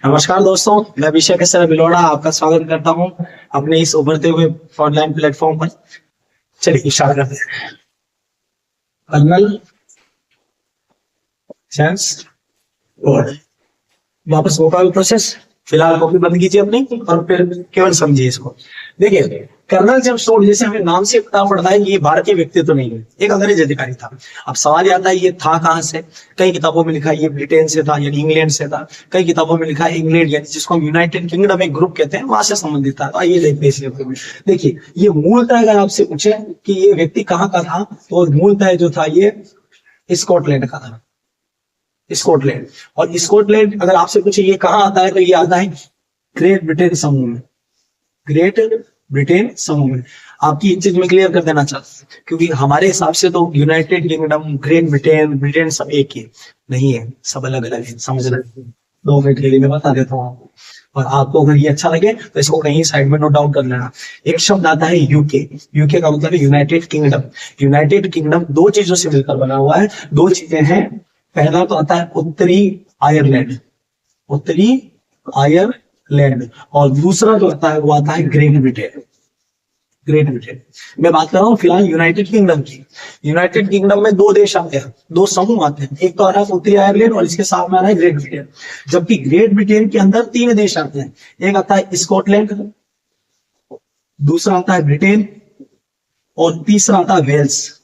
नमस्कार दोस्तों, मैं अभिषेक सर बिलोड़ा आपका स्वागत करता हूं अपने इस उभरते हुए ऑनलाइन प्लेटफॉर्म पर। चलिए स्टार्ट करते हैं। कर्नल जेम्स टोड, वापस वोकल प्रोसेस। फिलहाल कॉपी बंद कीजिए अपनी और फिर केवल समझिए इसको। देखिए, कर्नल जेम्स टोड जैसे हमें नाम से पता पड़ता है कि ये भारतीय व्यक्ति तो नहीं है, एक अंग्रेज अधिकारी था। अब सवाल ये आता है ये था कहां से। कई किताबों में लिखा है ये ब्रिटेन से था, यानी इंग्लैंड से था। कई किताबों में लिखा है इंग्लैंड, यानी जिसको हम यूनाइटेड किंगडम एक ग्रुप कहते हैं, वहां से संबंधित था। तो आइए देखते हैं इसलिए। देखिए, ये मूलतः अगर आपसे पूछे कि ये व्यक्ति कहाँ का था, तो मूलतः जो था ये स्कॉटलैंड का था। स्कॉटलैंड। और स्कॉटलैंड अगर आपसे पूछे ये कहाँ आता है, तो ये आता है ग्रेट ब्रिटेन समूह में। ग्रेट ब्रिटेन समूह में। आपकी चीज में क्लियर कर देना चाहता हूँ, क्योंकि हमारे हिसाब से तो United kingdom, great Britain, Britain सब एक ही नहीं है, सब अलग अलग है। समझ रहे? 2 मिनट के लिए मैं बता देता हूँ आपको, और आपको अगर ये अच्छा लगे तो इसको कहीं साइड में नोट डाउन कर लेना। एक शब्द आता है यूके। यूके का मतलब है यूनाइटेड किंगडम। यूनाइटेड किंगडम 2 चीजों से मिलकर बना हुआ है। 2 चीजें हैं। पहला तो आता है उत्तरी आयरलैंड, उत्तरी आयरलैंड, और दूसरा जो आता है वो आता है ग्रेट ब्रिटेन। ग्रेट ब्रिटेन मैं बात कर रहा हूँ फिलहाल यूनाइटेड किंगडम की। यूनाइटेड किंगडम में 2 देश आते हैं, 2 समूह आते हैं। एक तो आ रहा है उत्तरी आयरलैंड और इसके साथ में आ रहा है ग्रेट ब्रिटेन। जबकि ग्रेट ब्रिटेन के अंदर 3 देश आते हैं। एक आता है स्कॉटलैंड, दूसरा आता है ब्रिटेन, और तीसरा आता है वेल्स।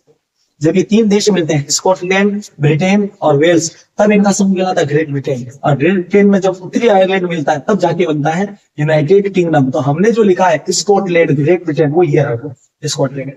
जब ये 3 देश मिलते हैं, स्कॉटलैंड, ब्रिटेन और वेल्स, तब इनका समूह कहलाता है ग्रेट ब्रिटेन। और ग्रेट ब्रिटेन में जब उत्तरी आयरलैंड मिलता है, तब जाके बनता है यूनाइटेड किंगडम। तो हमने जो लिखा है स्कॉटलैंड, ग्रेट ब्रिटेन, वो ये है स्कॉटलैंड।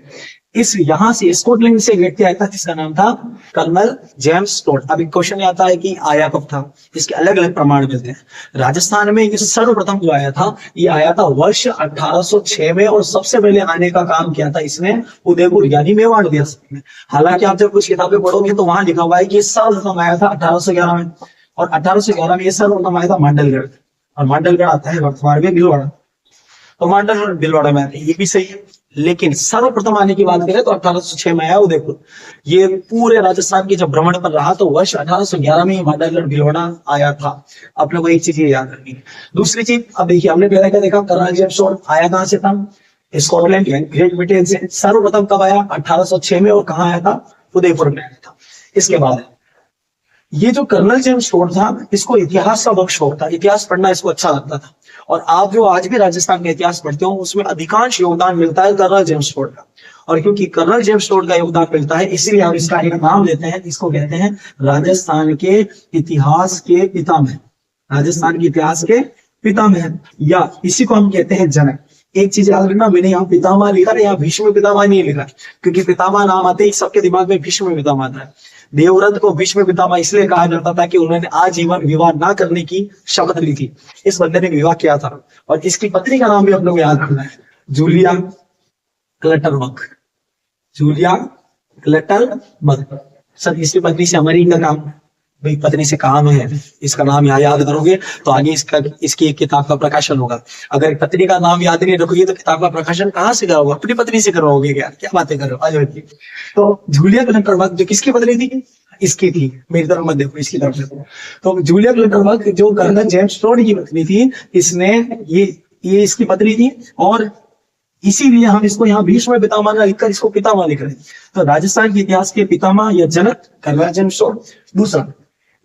इस यहां से स्कॉटलैंड से एक व्यक्ति आया था जिसका नाम था कर्नल जेम्स टोड। अब एक क्वेश्चन आता है कि आया कब था। इसके अलग अलग प्रमाण मिलते हैं। राजस्थान में सर्वप्रथम जो आया था, ये आया था वर्ष 1806 में, और सबसे पहले आने का काम किया था इसने उदयपुर यानी मेवाड़ रियासत में। हालांकि आप जब कुछ किताबें पढ़ोगे तो वहां लिखा हुआ है कि सर्वप्रथम आया था 1811 में, और 1811 में ये सर्वप्रथम आया था मांडलगढ़, और मांडलगढ़ आता है वर्तमान में भीलवाड़ा। तो मांडलगढ़ भीलवाड़ा में, ये भी सही है। लेकिन सर्वप्रथम आने की बात करें तो 1806 में आया उदयपुर। ये पूरे राजस्थान के जब भ्रमण पर रहा तो वर्ष 1811 में मांडलगढ़ भीलवाड़ा आया था। आप लोगों को एक चीज याद रखनी है। दूसरी चीज, अब देखिए हमने पहले क्या देखा, कर्नल जेम्स टोड आया कहां से था, स्कॉटलैंड यानी ग्रेट ब्रिटेन से। सर्वप्रथम कब आया, 1806 में, और कहां आया था, उदयपुर में आया था। इसके बाद ये जो कर्नल जेम्स टोड था, इसको इतिहास का बहुत शौक था, इतिहास पढ़ना इसको अच्छा लगता था। और आप जो आज भी राजस्थान का इतिहास पढ़ते हो, उसमें अधिकांश योगदान मिलता है कर्नल जेम्स टोड का। और क्योंकि कर्नल जेम्स टोड का योगदान मिलता है, इसीलिए हम इसका एक नाम लेते हैं, इसको कहते हैं राजस्थान के इतिहास के पितामह। राजस्थान के इतिहास के पितामह, या इसी को हम कहते हैं जनक। एक चीज याद रखना, मैंने यहाँ पितामह लिखा है, यहाँ भीष्म पितामह नहीं लिखा, क्योंकि पितामह नाम आते ही सबके दिमाग में भीष्म पितामह आता है। देवव्रत को भीष्म पितामह इसलिए कहा जाता था कि उन्होंने आजीवन विवाह ना करने की शपथ ली थी। इस बंदे ने विवाह किया था, और इसकी पत्नी का नाम भी हम लोग याद रखना है, जूलिया क्लटरबर्ग। जूलिया क्लटरबर्ग। सर इसकी पत्नी से हमारी का काम, भाई पत्नी से काम है, इसका नाम यहाँ याद करोगे तो आगे इसकी एक किताब का प्रकाशन होगा। अगर पत्नी का नाम याद नहीं रखोगे तो किताब का प्रकाशन कहाँ से करोगे, अपनी पत्नी से करवाओगे क्या? क्या बातें कर रहे हो। तो जूलिया क्लटरबर्ग जो किसकी पत्नी थी, इसकी थी। मेरी तरफ मत देखो, इसकी तरफ देखो। तो जूलिया क्लटरबर्ग जो कर्नल जेम्स टोड की पत्नी थी, इसने ये इसकी पत्नी थी, और इसीलिए हम इसको यहाँ भीष्म पितामह ना लिखकर इसको पितामह लिख रहे हैं। तो राजस्थान के इतिहास के पितामह या जनक कर्नल जेम्स टोड। दूसरा,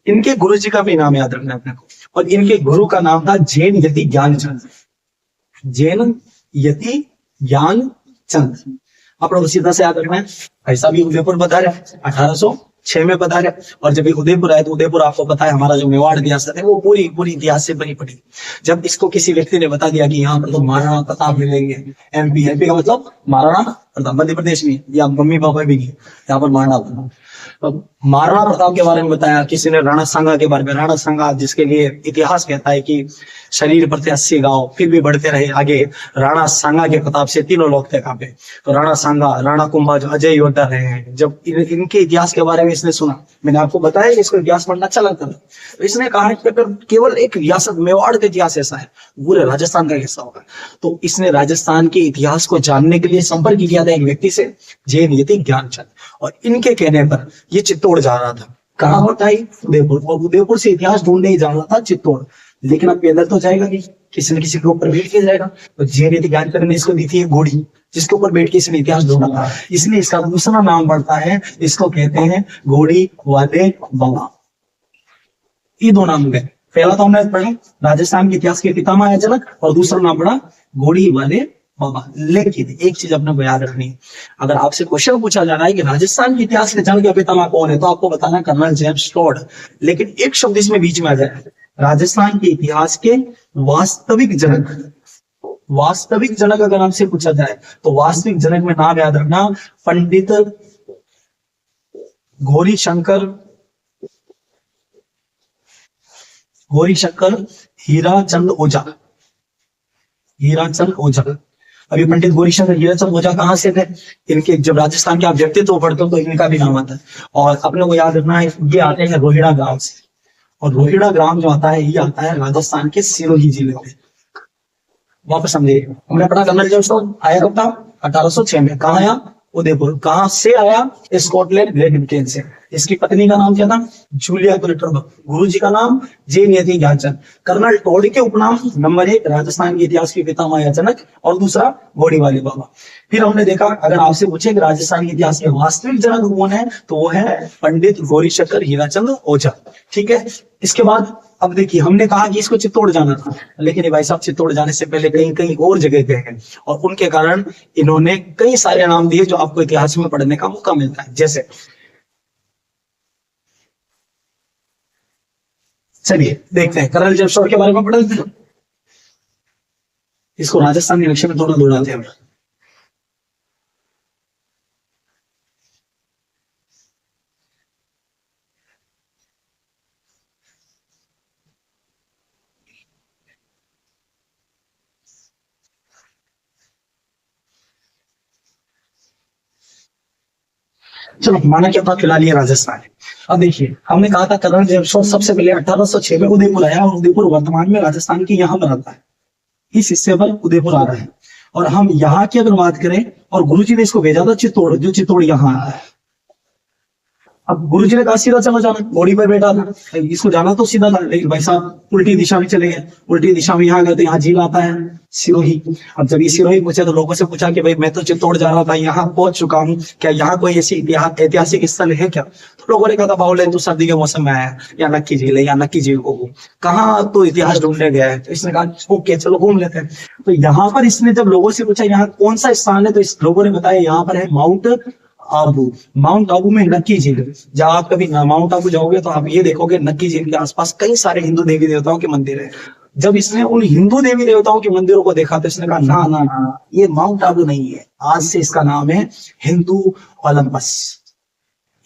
इनके गुरु जी का भी नाम याद रखना है अपने को, और इनके गुरु का नाम था जैन यति ज्ञानचंद। जैन यति ज्ञानचंद। अपना सीधा से याद रखना है। ऐसा भी उदयपुर पधारे 1806 में पधारे, और जब ये उदयपुर आए तो उदयपुर आपको पता है हमारा जो मेवाड़ रियासत है वो पूरी इतिहास से बनी पड़ी। जब इसको किसी व्यक्ति ने बता दिया कि यहाँ पर तो महाराणा प्रताप मिलेंगे, एमपी का मतलब महाराणा प्रताप, मध्य प्रदेश में, या मम्मी पापा भी नहीं, यहाँ पर महाराणा प्रताप। महाराणा प्रताप के बारे में बताया, किसी ने राणा सांगा के बारे में। राणा सांगा जिसके लिए इतिहास कहता है कि शरीर पर थे 80 गांव, फिर भी बढ़ते रहे आगे। राणा सांगा के प्रताप से तीनों लोग थे कांपे। तो राणा सांगा, राणा कुंभा जो अजय योद्धा रहे हैं, जब इनके इतिहास के बारे में इसने सुना, मैंने आपको बताया इसको इतिहास पढ़ना अच्छा लगता था, तो इसने कहा कि अगर केवल एक रियासत मेवाड़ का इतिहास ऐसा है, पूरे राजस्थान का कैसा होगा। तो इसने राजस्थान के इतिहास को जानने के लिए संपर्क किया था एक व्यक्ति से, जैन यति ज्ञानचंद। और इनके कहने पर ये चित्तौड़ जा रहा था। कहाँ होता है? उदयपुर। और उदयपुर से इतिहास ढूंढने ही जा रहा था चित्तौड़। लेकिन अब पैदल तो जाएगा नहीं, किसी न किसी के ऊपर बैठ के जाएगा। तो जैन नीति ज्ञानचंद्र ने इसको दी थी घोड़ी, जिसके ऊपर बैठ के इसने इतिहास ढूंढा था, इसलिए इसका दूसरा नाम पड़ता है, इसको कहते हैं घोड़ी वाले बाबा। ये दो नाम गए, पहला तो हमने पढ़ा राजस्थान के इतिहास के पितामह है जनक, और दूसरा नाम पढ़ा घोड़ी वाले बाबा। लेकिन एक चीज अपने को याद रखनी है, अगर आपसे क्वेश्चन पूछा जा रहा है कि राजस्थान के इतिहास के जनक के पितामह कौन है, तो आपको बताना कर्नल जेम्स टोड। लेकिन एक शब्द इसमें बीच में आ जाए, राजस्थान के इतिहास के वास्तविक जनक। वास्तविक जनक अगर हमसे पूछा जाए तो वास्तविक जनक में नाम याद रखना, पंडित गौरी शंकर हीराचंद ओझा। हीराचंद ओझा। अभी पंडित गौरी शंकर हीराचंद ओझा कहां से थे? इनके जब राजस्थान के आप व्यक्तित्व पढ़ते हो तो इनका भी नाम आता है, और अपने को याद रखना है ये आते हैं रोहिड़ा ग्राम से, और रोहिड़ा ग्राम जो आता है ये आता है राजस्थान के सिरोही जिले में। वापस समझिए, हमने पढ़ा कर्नल जेम्स टोड आया कब था? 1806 में। कहा आया? उदयपुर। कहां से आया? स्कॉटलैंड, ग्रेट ब्रिटेन से। इसकी पत्नी का नाम क्या था? जूलिया क्लेटरबर्ग। गुरु जी का नाम जैन नीति ज्ञानचंद। कर्नल टोड के उपनाम नंबर 1 राजस्थान के इतिहास के पितामह जनक, और दूसरा घोड़ी वाले बाबा। फिर हमने देखा अगर आपसे पूछे कि राजस्थान के इतिहास के वास्तविक जनक कौन है, तो वो है पंडित गौरी शंकर हीराचंद ओझा। ठीक है। इसके बाद अब देखिए, हमने कहा कि इसको चित्तौड़ जाना था, लेकिन भाई साहब चित्तौड़ जाने से पहले कहीं कहीं और जगह गए हैं, और उनके कारण इन्होंने कई सारे नाम दिए जो आपको इतिहास में पढ़ने का मौका मिलता है। जैसे चलिए देखते हैं कर्नल जेम्स टोड के बारे में पढ़ते हैं। इसको राजस्थान के नक्शे में थोड़ा दौड़ाते हैं। चलो माना कि अपना फिलहाल ये राजस्थान है। अब देखिए, हमने कहा था कर्नल जेम्स टोड सबसे पहले 1806 में उदयपुर आया, और उदयपुर वर्तमान में राजस्थान के यहाँ पर आता है, इस हिस्से पर उदयपुर आ रहा है। और हम यहाँ की अगर बात करें, और गुरुजी ने इसको भेजा था चित्तौड़, जो चित्तौड़ यहाँ आया है। अब गुरुजी ने कहा सीधा चलो जाना, घोड़ी पर बैठा था, इसको जाना तो सीधा था, लेकिन भाई साहब उल्टी दिशा में चले गए। उल्टी दिशा में यहाँ गए तो यहाँ झील आता है सिरोही। अब जब ये सिरोही पूछे तो लोगों से पूछा कि भाई मैं तो चित्तौड़ जा रहा था, यहाँ पहुंच चुका हूँ, क्या यहाँ कोई ऐसी ऐतिहासिक स्थल है क्या? तो लोगों ने कहा था बाहुल तो सर्दी के मौसम में आया, या नक्की झील है, या नक्की झील को कहाँ तो इतिहास ढूंढने गया है। तो इसने कहा ओके चलो घूम लेते हैं। तो यहाँ पर इसने जब लोगों से पूछा यहाँ कौन सा स्थान है, तो इस लोगों ने बताया यहाँ पर है माउंट आबू। माउंट आबू में नक्की झील। जब आप कभी माउंट आबू जाओगे तो आप ये देखोगे नक्की झील के आसपास कई सारे हिंदू देवी देवताओं के मंदिर है। जब इसने उन हिंदू देवी देवताओं के मंदिरों को देखा तो इसने कहा ना ना ना, ये माउंट आबू नहीं है, आज से इसका नाम है हिंदू ओलंपस।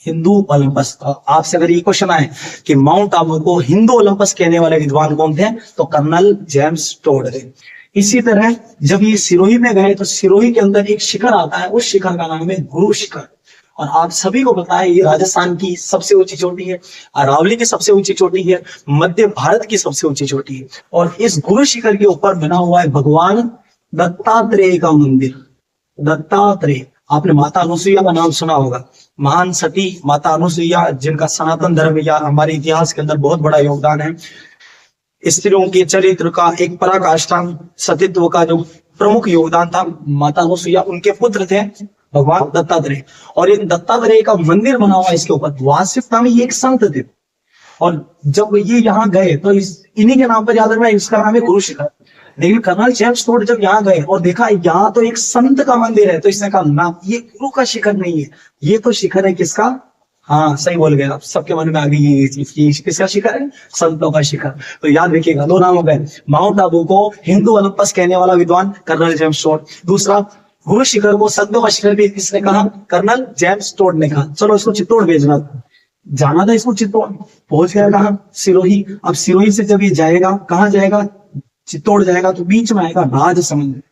हिंदू ओलंपस। आपसे अगर ये क्वेश्चन आए कि माउंट आबू को हिंदू ओलंपस कहने वाले विद्वान कौन थे, तो कर्नल जेम्स टोड थे। इसी तरह जब ये सिरोही में गए तो सिरोही के अंदर एक शिखर आता है, उस शिखर का नाम है गुरु शिखर। और आप सभी को पता है ये राजस्थान की सबसे ऊंची चोटी है, अरावली की सबसे ऊंची चोटी है, मध्य भारत की सबसे ऊंची चोटी है। और इस गुरु शिखर के ऊपर बना हुआ है भगवान दत्तात्रेय का मंदिर। दत्तात्रेय, आपने माता अनुसुईया का नाम सुना होगा, महान सती माता अनुसुईया, जिनका सनातन धर्म या हमारे इतिहास के अंदर बहुत बड़ा योगदान है। स्त्रियों के चरित्र का एक पराकाष्ठा, सतीत्व का जो प्रमुख योगदान था, माता अनुसुईया, उनके पुत्र थे भगवान दत्तात्रेय। और इन दत्तात्रेय का मंदिर बना हुआ इसके ऊपर। वास्तविकता में ये एक संत थे, और जब ये यहाँ गए तो इन्हीं के नाम पर याद रखना, इसका नाम है गुरु शिखर। लेकिन कर्नल जेम्स टोड जब यहाँ गए और देखा यहाँ तो एक संत का मंदिर है, तो इसने कहा ना, ये गुरु का शिखर नहीं है, ये तो शिखर है किसका? हाँ सही बोल गए आप, सबके मन में आ गई ये चीज। किसका शिखर है? संतों का शिखर। तो याद रखिएगा, दो नाम हो गए, माउंट आबू को हिंदू ओलंपस कहने वाला विद्वान कर्नल जेम्स टोड, दूसरा गुरु शिखर को संतों का शिखर भी किसने कहा? कर्नल जेम्स टोड ने कहा। चलो इसको चित्तौड़ भेजना था, जाना था इसको चित्तौड़, पहुंच गया कहा? सिरोही। अब सिरोही से जब ये जाएगा, कहाँ जाएगा? चित्तौड़ जाएगा, तो बीच में आएगा राजसमंद।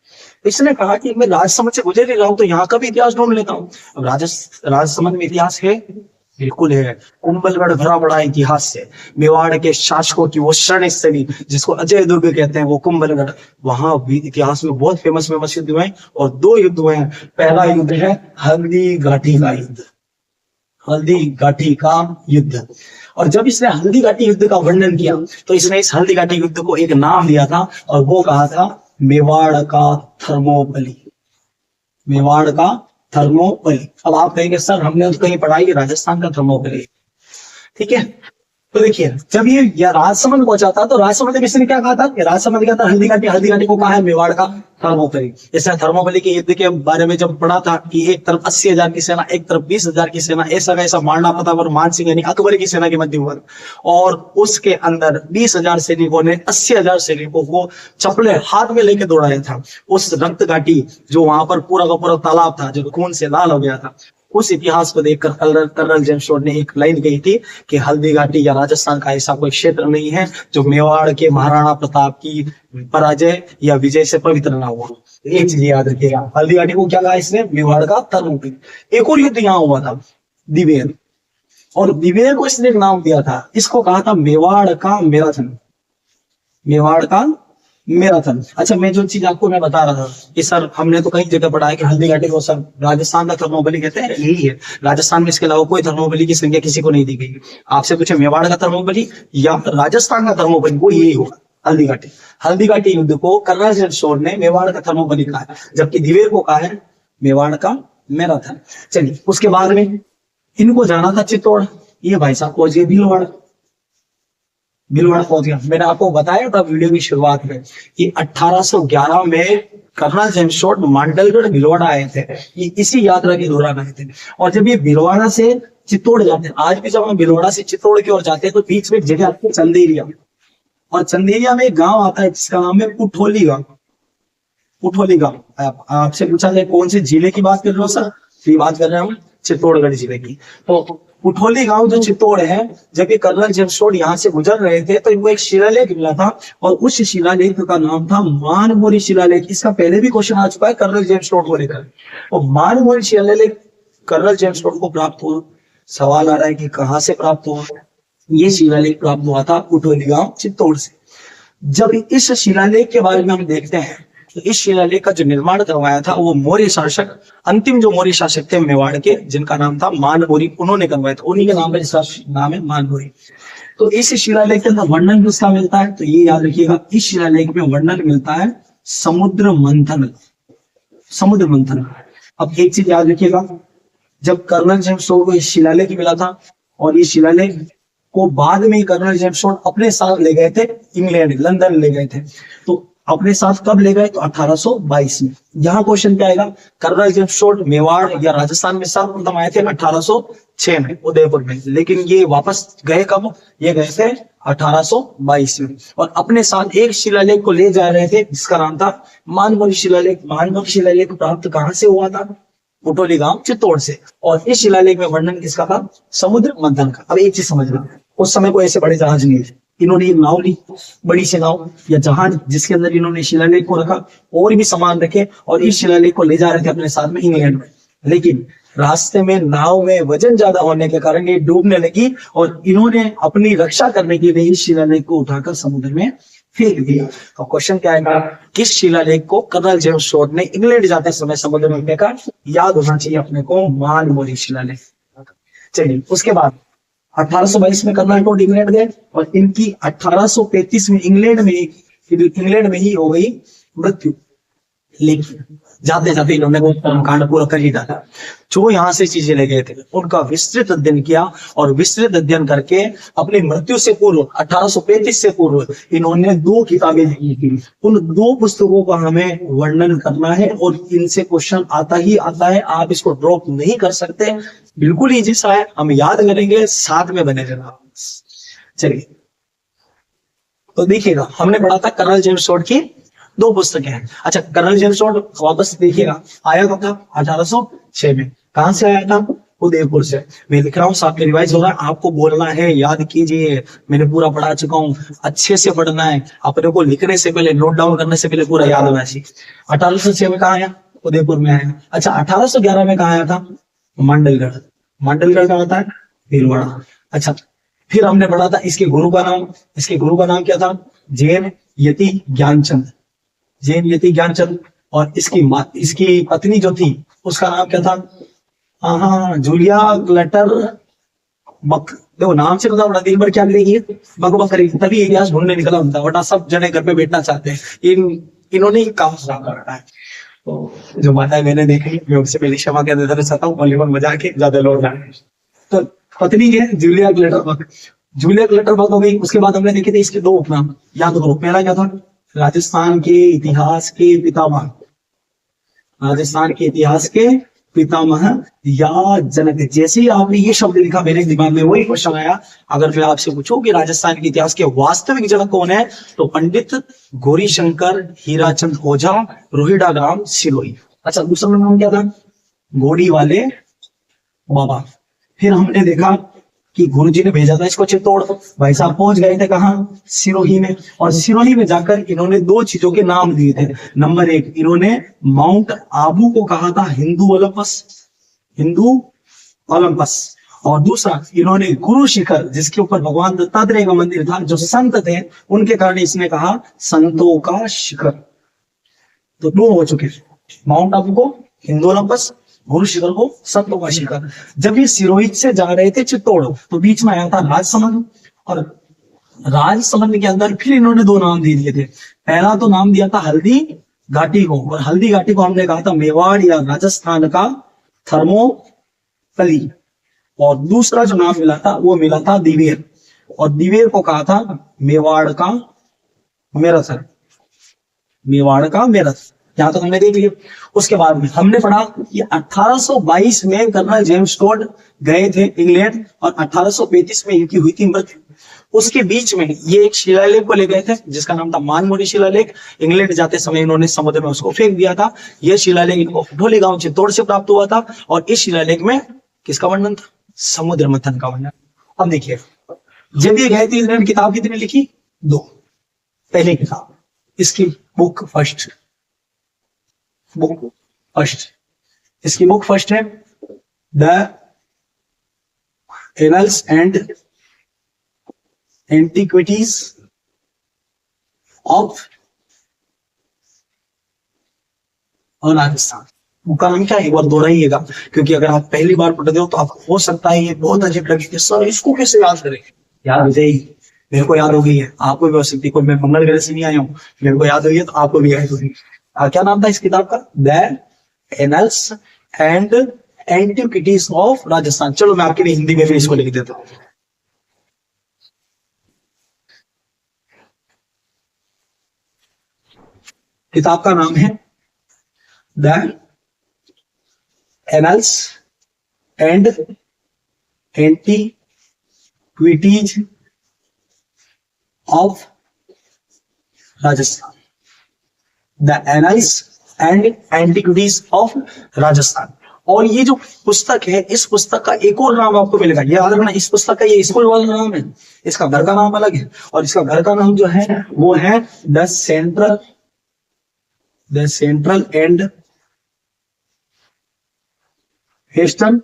इसने कहा कि मैं राजसमंद से गुजर ही रहा हूं तो यहाँ का भी इतिहास ढूंढ लेता हूँ। अब राजसमंद में इतिहास है, बिल्कुल है। कुंभलगढ़ भरा बड़ा इतिहास से, मेवाड़ के शासकों की वो शरण स्थली जिसको अजय दुर्ग कहते हैं, वो कुंभलगढ़, वहां भी इतिहास में बहुत फेमस युद्ध हुए, और दो युद्ध हुए हैं। पहला युद्ध है हल्दी घाटी का युद्ध, हल्दी घाटी का युद्ध। और जब इसने हल्दी घाटी युद्ध का वर्णन किया तो इसने इस हल्दी घाटी युद्ध को एक नाम दिया था और वो कहा था मेवाड़ का थर्मोपली। मेवाड़ का थर्मोपली। अब आप कहेंगे सर हमने तो कहीं पढ़ाई राजस्थान का थर्मोपली, ठीक है। तो देखिए जब ये राजसमंद पहुंचा था तो राजसमंद में इसने क्या कहा था कि राजसमंद क्या था, हल्दी घाटी को कहा है मेवाड़ का थर्मोपली। इसने थर्मोपली के युद्ध के बारे में जब पढ़ा था कि एक तरफ 80,000 की सेना, एक तरफ 20,000 की सेना, ऐसा कैसा मारना प्रताप और मान सिंह यानी अकबर की सेना के मध्य हुआ और उसके अंदर 20,000 सैनिकों ने 80,000 सैनिकों को चपले हाथ में लेके दौड़ाया था। उस रक्त घाटी जो वहां पर पूरा का पूरा तालाब था जो खून से लाल हो गया था, उस इतिहास को देखकर कर्नल जेम्स टोड ने एक लाइन कही थी कि हल्दी घाटी या राजस्थान का ऐसा कोई क्षेत्र नहीं है जो मेवाड़ के महाराणा प्रताप की पराजय या विजय से पवित्र ना हुआ। एक चीज याद रखिएगा, हल्दी घाटी को क्या कहा इसने, मेवाड़ का थर्मोपली। एक और युद्ध यहाँ हुआ था दिवेर, और दिवेर को इसने एक नाम दिया था, इसको कहा था मेवाड़ का मैराथन। मेवाड़ का मैराथन। अच्छा मैं जो चीज आपको मैं बता रहा था कि सर हमने तो कई जगह पढ़ा है कि हल्दी घाटी को सर राजस्थान का थर्मोपली कहते हैं, यही है। राजस्थान में इसके अलावा कोई थर्मोपली की संख्या किसी को नहीं दी गई। आपसे पूछे मेवाड़ का थर्मोपली या राजस्थान का थर्मोपली, वो यही होगा हल्दी घाटी। हल्दी घाटी युद्ध को कर्नल जेम्स टोड ने मेवाड़ का थर्मोपली कहा है, जबकि दिवेर को कहा है मेवाड़ का मैराथन। चलिए उसके बाद में इनको जाना था चित्तौड़, ये भाई साहब पहुंच गए भीलवाड़ा। भीलवाड़ा पहुंच गया। मैंने आपको बताया था वीडियो की शुरुआत में कि 1811 में colonel James Tod Mandalgarh Bhilwara आए थे, ये इसी यात्रा के दौरान आए थे। और जब ये भीलवाड़ा से चित्तौड़ जाते हैं, आज भी जब हम भीलवाड़ा से चित्तौड़ की ओर जाते हैं तो बीच में एक जगह आती है चंदेरिया, और चंदेरिया में एक गांव आता है जिसका नाम है पुठोली गांव। पुठोली गांव। आपसे पूछा जाए कौन से जिले की बात कर रहे हो सर, ये बात कर रहे हैं हम चित्तौड़गढ़ जिले की। तो पुठोली गांव जो चित्तौड़ है, जब ये कर्नल जेम्स टोड यहाँ से गुजर रहे थे तो इनको एक शिलालेख मिला था और उस शिलालेख का नाम था मानमोरी शिलालेख। इसका पहले भी क्वेश्चन आ चुका है कर्नल जेम्स टोड को लेकर। और मानमोरी शिलालेख कर्नल जेम्स टोड को प्राप्त हुआ। सवाल आ रहा है कि कहां से प्राप्त हुआ। ये शिलालेख प्राप्त हुआ था पुठोली गांव चित्तौड़ से। जब इस शिलालेख के बारे में हम देखते हैं तो इस शिलालेख का जो निर्माण करवाया था वो मौर्य शासक, अंतिम जो मौर्य शासक थे मेवाड़ के, जिनका नाम था मानमोरी, उन्होंने करवाया था। उन्हीं के नाम पर इसका नाम है मानमोरी। तो इस शिलालेख के अंदर वर्णन किसका मिलता है, तो ये याद रखिएगा, इस शिलालेख में वर्णन मिलता है समुद्र मंथन। समुद्र मंथन। अब एक चीज याद रखिएगा, जब कर्नल जेम्स टोड को इस शिलालेख मिला था और इस शिलालेख को बाद में कर्नल जेम्स टोड अपने साथ ले गए थे इंग्लैंड, लंदन ले गए थे। तो अपने साथ कब ले गए, तो 1822 में। यहाँ क्वेश्चन क्या आएगा, कर्नल जेम्स टोड मेवाड़ या राजस्थान में सर्वप्रथम आए थे 1806 में उदयपुर में, लेकिन ये वापस गए कब, ये गए थे 1822 में। और अपने साथ एक शिलालेख को ले जा रहे थे जिसका नाम था मानमोरी शिलालेख। मानमोरी शिलालेख प्राप्त कहां से हुआ था, पुठोली गांव चित्तौड़ से। और इस शिलालेख में वर्णन किसका था, समुद्र मंथन का। अब एक चीज समझना, उस समय कोई ऐसे बड़े जहाज नहीं थे, इन्होंने एक नाव ली, बड़ी सी नाव या जहाज, जिसके अंदर इन्होंने शिलालेख को रखा और भी सामान रखे और इस शिलालेख को ले जा रहे थे अपने साथ में इंग्लैंड में। लेकिन रास्ते में नाव में वजन ज्यादा होने के कारण ये डूबने लगी और इन्होंने अपनी रक्षा करने के लिए इस शिलालेख को उठाकर समुद्र में फेंक दिया। तो क्वेश्चन क्या आएगा, किस शिलालेख को कर्नल जेम्स टोड ने इंग्लैंड जाते समय समुद्र में फेंका, याद होना चाहिए अपने को, मानमोरी शिलालेख। चलिए उसके बाद 1822 में कर्नल टोड इंग्लैंड गए और इनकी 1835 में इंग्लैंड में ही हो गई मृत्यु। लेकिन जाते जाते इन्होंने वो कर्मकांड पूरा कर ही डाला। जो यहाँ से चीजें ले गए थे उनका विस्तृत अध्ययन किया और विस्तृत अध्ययन करके अपनी मृत्यु से पूर्व 1835 से पूर्व इन्होंने 2 किताबें लिखी थी। उन 2 पुस्तकों का हमें वर्णन करना है और इनसे क्वेश्चन आता ही आता है, आप इसको ड्रॉप नहीं कर सकते। बिल्कुल इजी सा है, हम याद करेंगे, साथ में बने रहना। चलिए तो देखिएगा, हमने पढ़ा था कर्नल जेम्स टोड की 2 पुस्तकें हैं। अच्छा कर्नल जेम्स टोड वापस देखिएगा आया कब था, 1806 में। कहां से आया था, उदयपुर से। मैं लिख रहा हूँ, साथ में रिवाइज हो रहा है, आपको बोलना है, याद कीजिए, मैंने पूरा पढ़ा चुका हूँ, अच्छे से पढ़ना है, अपने को लिखने से पहले, नोट डाउन करने से पहले पूरा याद होना चाहिए। 1806 में कहा आया, उदयपुर में आया। अच्छा 1811 में कहा आया था, मांडलगढ़। मांडलगढ़ कहा था, भीलवाड़ा। अच्छा फिर हमने पढ़ा था इसके गुरु का नाम, इसके गुरु का नाम क्या था, जैन यति ज्ञानचंद। जैन यति ज्ञानचंद। और इसकी पत्नी जो थी उसका नाम क्या था, जूलिया क्लटर देखो नाम से पता पड़ा दिन भर क्या करेगी, बकबक करेगी, तभी इतिहास ढूंढने निकला होता है, वरना सब जने घर पे बैठना चाहते हैं। इन्होंने ही काम खराब कर रखा है। तो जो माता मैंने देखी, मैं उससे पहले क्षमा कर देना चाहता हूँ, वॉलीबॉल बजा के ज्यादा लौट रहा है। तो पत्नी है जूलिया क्लटरबर्ग, जूलिया क्लटरबर्ग हो गई। उसके बाद हमने देखे थे इसके दो उपनाम, याद करो। पहला क्या था, राजस्थान के इतिहास के पितामह, राजस्थान के इतिहास के पितामह या जनक। जैसे ही आपने ये शब्द लिखा, मेरे दिमाग में वही क्वेश्चन आया। अगर मैं आपसे पूछूं कि राजस्थान के इतिहास के वास्तविक जनक कौन है, तो पंडित गौरीशंकर हीराचंद ओझा, रोहिड़ा ग्राम सिरोही। अच्छा, दूसरा नाम क्या था, घोड़ी वाले बाबा। फिर हमने देखा कि गुरुजी ने भेजा था इसको चित्तौड़, भाई साहब पहुंच गए थे कहाँ, सिरोही में। और सिरोही में जाकर इन्होंने दो चीजों के नाम दिए थे। नंबर एक, इन्होंने माउंट आबू को कहा था हिंदू ओलंपस, हिंदू ओलंपस। और दूसरा, इन्होंने गुरु शिखर, जिसके ऊपर भगवान दत्तात्रेय का मंदिर था, जो संत थे उनके कारण इसने कहा संतों का शिखर। तो दो हो चुके, माउंट आबू को हिंदू ओलंपस, गुरु शिखर को संतों का शिखर। जब ये सिरोही से जा रहे थे चित्तौड़, तो बीच में आया था राजसमंद, और राजसमंद के अंदर फिर इन्होंने दो नाम दे दिए थे। पहला तो नाम दिया था हल्दी घाटी को, और हल्दी घाटी को हमने कहा था मेवाड़ या राजस्थान का थर्मोपली। और दूसरा जो नाम मिला था वो मिला था दिवेर, और दिवेर को कहा था मेवाड़ का मेरठ, मेवाड़ का मेरठ। यहां तक हमने देख लिया। उसके बाद में हमने पढ़ा कि 1822 में कर्नल जेम्स टोड गए थे इंग्लैंड, और 1835 में इनकी हुई थी मृत्यु। उसके बीच में ये एक शिलालेख को ले गए थे, जिसका नाम था मानमोरी शिलालेख। इंग्लैंड जाते समय इन्होंने समुद्र में उसको फेंक दिया था। यह शिलालेख इनको ढोली गांव चित्तौड़ से प्राप्त हुआ था, और इस शिलालेख में किसका वर्णन था, समुद्र मंथन का वर्णन। अब देखिए, जब ये गए थे इंग्लैंड, किताब कितनी लिखी, दो। पहली किताब इसकी बुक फर्स्ट, बुक फर्स्ट, इसकी बुक फर्स्ट है the annuls and antiquities of Rajasthan. Book का नाम क्या है, एक बार दोहराइएगा, क्योंकि अगर आप पहली बार पढ़ते हो तो आपको हो सकता है ये बहुत अजीब लगे कि सर इसको कैसे याद करें। याद हो जाएगी, मेरे को याद हो गई है, आपको भी हो सकती है। कोई मैं मंगल ग्रह से नहीं आया हूँ, मेरे को याद हुई है तो आपको भी याद होगी। क्या नाम था इस किताब का, the annuls and antiquities of Rajasthan. चलो मैं आपके लिए हिंदी में भी इसको लिख देता हूँ। किताब का नाम है the annuls and antiquities of Rajasthan, the annuls and antiquities of Rajasthan. और ये जो पुस्तक है, इस पुस्तक का एक और नाम आपको मिलेगा, याद रखना। इस पुस्तक का ये स्कूल वाला नाम है, इसका घर का नाम अलग है, और इसका घर का नाम जो है वो है the central and western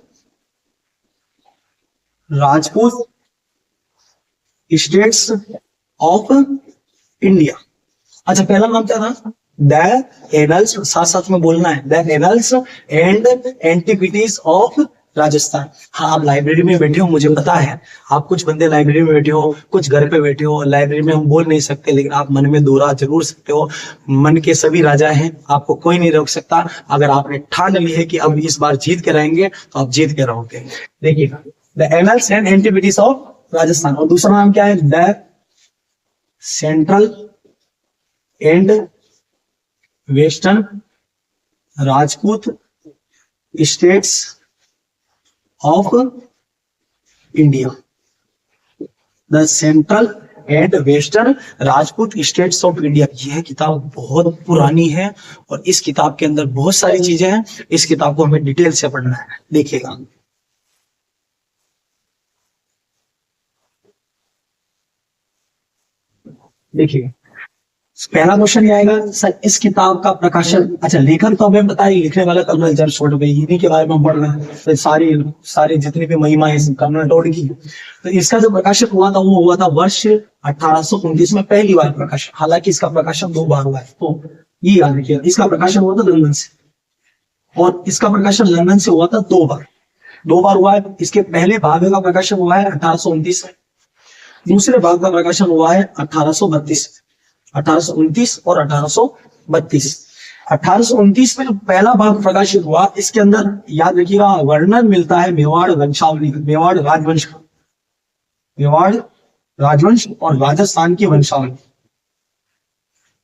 Rajput states of India. अच्छा, पहला नाम क्या था, द एनल्स, साथ साथ में बोलना है, the annuls and antiquities of Rajasthan. हाँ, आप लाइब्रेरी में बैठे हो, मुझे पता है आप कुछ बंदे लाइब्रेरी में बैठे हो, कुछ घर पे बैठे हो। लाइब्रेरी में हम बोल नहीं सकते, लेकिन आप मन में दोहरा जरूर सकते हो। मन के सभी राजा हैं, आपको कोई नहीं रोक सकता। अगर आपने ठान ली है कि अब इस बार जीत के रहेंगे, तो आप जीत के रहोगे। देखिएगा, the annuls and antiquities of Rajasthan. और दूसरा नाम क्या है, the central and western Rajput states of India, the central and western Rajput states of India. यह किताब बहुत पुरानी है, और इस किताब के अंदर बहुत सारी चीजें हैं। इस किताब को हमें डिटेल से पढ़ना है। देखिएगा, देखिए पहला क्वेश्चन ये आएगा, सर इस किताब का प्रकाशन, अच्छा लेखक तो हमें पता है, लिखने वाला कर्नल जेम्स टोड, इन्हीं के बारे में हम पढ़ रहे हैं। तो सारी जितनी भी महिमा है कर्नल टोड की। तो इसका जो प्रकाशन हुआ था वो हुआ था वर्ष 1829 में, पहली बार प्रकाशन। हालांकि इसका प्रकाशन 2 बार हुआ है, तो ये याद रखिए। इसका प्रकाशन हुआ था लंदन से, और इसका प्रकाशन लंदन से हुआ था 2 बार। 2 बार हुआ है। इसके पहले भाग का प्रकाशन हुआ है 1829 में, दूसरे भाग का प्रकाशन हुआ है 1832, 1829 और 1832। 1829 में जो पहला भाग प्रकाशित हुआ, इसके अंदर याद रखिएगा वर्णन मिलता है मेवाड़ वंशावली, मेवाड़ राजवंश, मेवाड़ राजवंश और राजस्थान की वंशावली।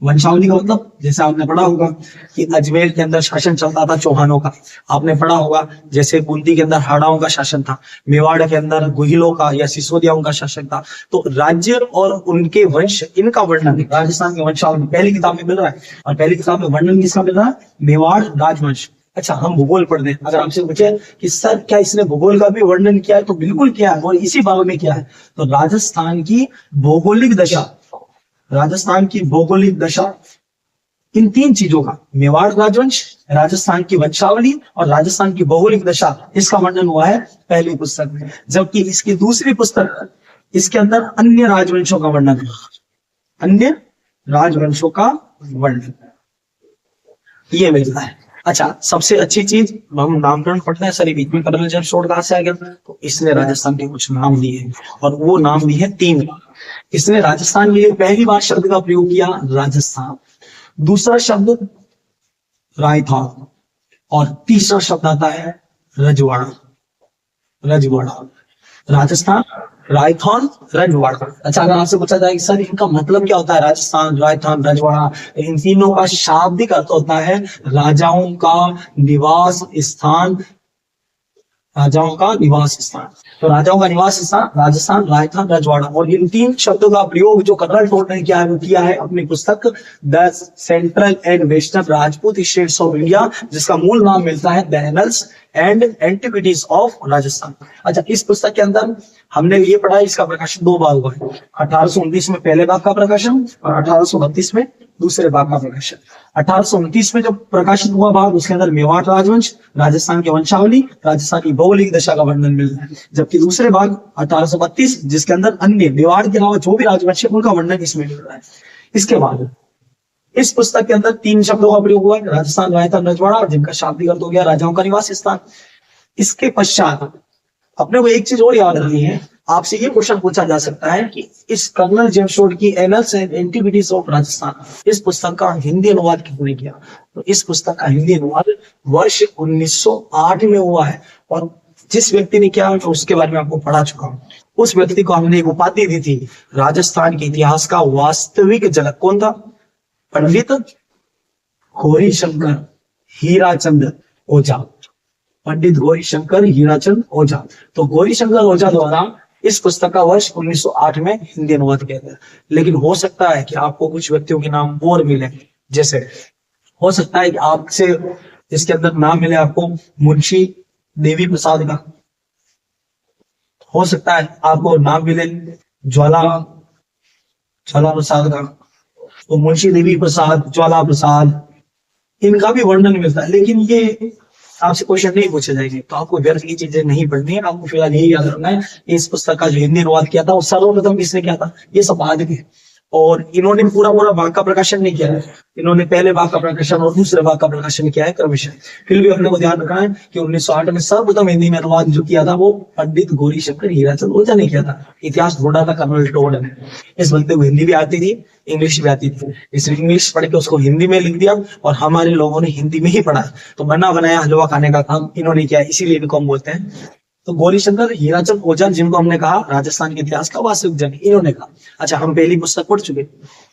वंशावली का मतलब जैसे आपने पढ़ा होगा कि अजमेर के अंदर शासन चलता था चौहानों का, आपने पढ़ा होगा जैसे बूंदी के अंदर हाड़ाओं का शासन था, मेवाड़ के अंदर गुहिलों का या सिसोदियाओं का शासन था। तो राज्य और उनके वंश, इनका वर्णन राजस्थान की वंशावली पहली किताब में मिल रहा है। और पहली किताब में वर्णन किसका मिल रहा है? मेवाड़ राजवंश। अच्छा, हम भूगोल पढ़ रहे हैं, अगर आपसे पूछे कि सर क्या इसने भूगोल का भी वर्णन किया है, तो बिल्कुल किया है, और इसी भाग में किया है। तो राजस्थान की भौगोलिक दशा, राजस्थान की भौगोलिक दशा, इन 3 चीजों का, मेवाड़ राजवंश, राजस्थान की वंशावली और राजस्थान की भौगोलिक दशा, इसका वर्णन हुआ है पहली पुस्तक में। जबकि इसकी दूसरी पुस्तक, इसके अंदर अन्य राजवंशों का वर्णन है, अन्य राजवंशों का वर्णन ये मिलता है। अच्छा, सबसे अच्छी चीज, हम नामकरण पढ़ते हैं सर, बीच में कर्नल जेम्स टोड कहां से आ गया? तो इसने राजस्थान के कुछ नाम दिए हैं, और वो नाम दिए हैं 3। इसने राजस्थान के लिए पहली बार शब्द का प्रयोग किया राजस्थान, दूसरा शब्द रायथान, और तीसरा शब्द आता है रजवाड़ा। रजवाड़ा, राजस्थान, रायथान, रजवाड़ा। अच्छा, अगर आपसे पूछा जाए कि सर इनका मतलब क्या होता है, राजस्थान, रायथान, रजवाड़ा, इन तीनों का शाब्दिक अर्थ होता है राजाओं का निवास स्थान, राजाओं का निवास स्थान। तो राजाओं का निवास स्थान राजस्थान, राजस्थान, रजवाड़ा। और इन 3 शब्दों का प्रयोग जो कर्नल टोड ने किया है, वो किया है अपनी पुस्तक the central and western Rajput states of India, जिसका मूल नाम मिलता है the annuls and antiquities of Rajasthan. अच्छा, इस पुस्तक के अंदर हमने ये पढ़ा, इसका प्रकाशन 2 बार हुआ है, 1829 में पहले भाग का प्रकाशन और 1832 में दूसरे भाग का प्रकाशन। 1829 में जो प्रकाशित हुआ भाग, उसके अंदर मेवाड़ राजवंश, राजस्थान की वंशावली, राजस्थान की भौगोलिक दशा का वर्णन मिलता है। जबकि दूसरे भाग 1832, जिसके अंदर अन्य मेवाड़ के अलावा जो भी राजवंश है उनका वर्णन इसमें मिल रहा है। इसके बाद इस पुस्तक के अंदर 3 शब्दों का प्रयोग हुआ है, राजस्थान, रायथान, रजवाड़ा, जिनका शाब्दिक अर्थ हो गया राजाओं का निवास स्थान। इसके पश्चात अपने को एक चीज और याद रखनी है, आपसे ये क्वेश्चन पूछा जा सकता है कि इस कर्नल जेम्स टोड की annuls and antiquities of Rajasthan, इस पुस्तक का हिंदी अनुवाद किसने किया? तो इस पुस्तक का हिंदी अनुवाद वर्ष 1908 में हुआ है, और जिस व्यक्ति ने किया तो उसके बारे में आपको पढ़ा चुका हूं। उस व्यक्ति को हमने एक उपाधि दी थी, राजस्थान के इतिहास का वास्तविक जनक। कौन था? पंडित गौरीशंकर हीराचंद ओझा, पंडित गौरीशंकर हीराचंद ओझा। तो गौरीशंकर ओझा द्वारा इस पुस्तक का वर्ष 1908 में हिंदी अनुवाद किया गया। लेकिन हो सकता है कि आपको कुछ व्यक्तियों के नाम और मिले, जैसे हो सकता है कि आपसे इसके अंदर नाम मिले आपको मुंशी देवी प्रसाद का, हो सकता है आपको नाम मिले ज्वाला प्रसाद का। तो मुंशी देवी प्रसाद, ज्वाला प्रसाद, इनका भी वर्णन मिलता है। लेकिन ये आपसे क्वेश्चन नहीं पूछे जाएंगे, तो आपको व्यर्थ की चीजें नहीं पढ़नी है। आपको फिलहाल यही याद रखना है, इस पुस्तक का जो हिंदी अनुवाद किया था वो सर्वप्रथम किसने किया था? ये सब बाद के। और इन्होंने पूरा भाग का प्रकाशन नहीं किया है, इन्होंने पहले भाग का प्रकाशन और दूसरे भाग का प्रकाशन किया है क्रमशः। फिर भी अपने को ध्यान रखना है कि 1908 में सर्वप्रथम हिंदी में अनुवाद जो किया था वो पंडित गौरीशंकर हीराचंद ओझा ने किया था। इतिहास ढूंढा था कर्नल टोड ने। इस बंदे को हिंदी भी आती थी, इंग्लिश भी आती थी, इसलिए इंग्लिश पढ़ के उसको हिंदी में लिख दिया, और हमारे लोगों ने हिंदी में ही पढ़ा। तो बना बनाया हलवा खाने का काम इन्होंने किया, इसीलिए इनको हम बोलते हैं। तो गौरीशंकर हीराचंद ओझा, जिनको हमने कहा राजस्थान के इतिहास का वास्तविक जनक, इन्होंने कहा। अच्छा, हम पहली पुस्तक पढ़ चुके,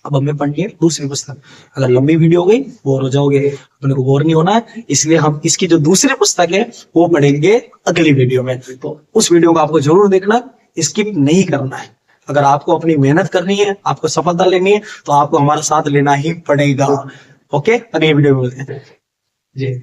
अब हमें पढ़नी है दूसरी पुस्तक। अगर लंबी वीडियो हो गई बोर हो जाओगे, अपने को बोर नहीं होना है, इसलिए हम इसकी जो दूसरी पुस्तक है वो पढ़ेंगे अगली वीडियो में। तो उस वीडियो को आपको जरूर देखना, स्किप नहीं करना है। अगर आपको अपनी मेहनत करनी है, आपको सफलता लेनी है, तो आपको हमारा साथ लेना ही पड़ेगा। ओके, अगली वीडियो में मिलते हैं जी।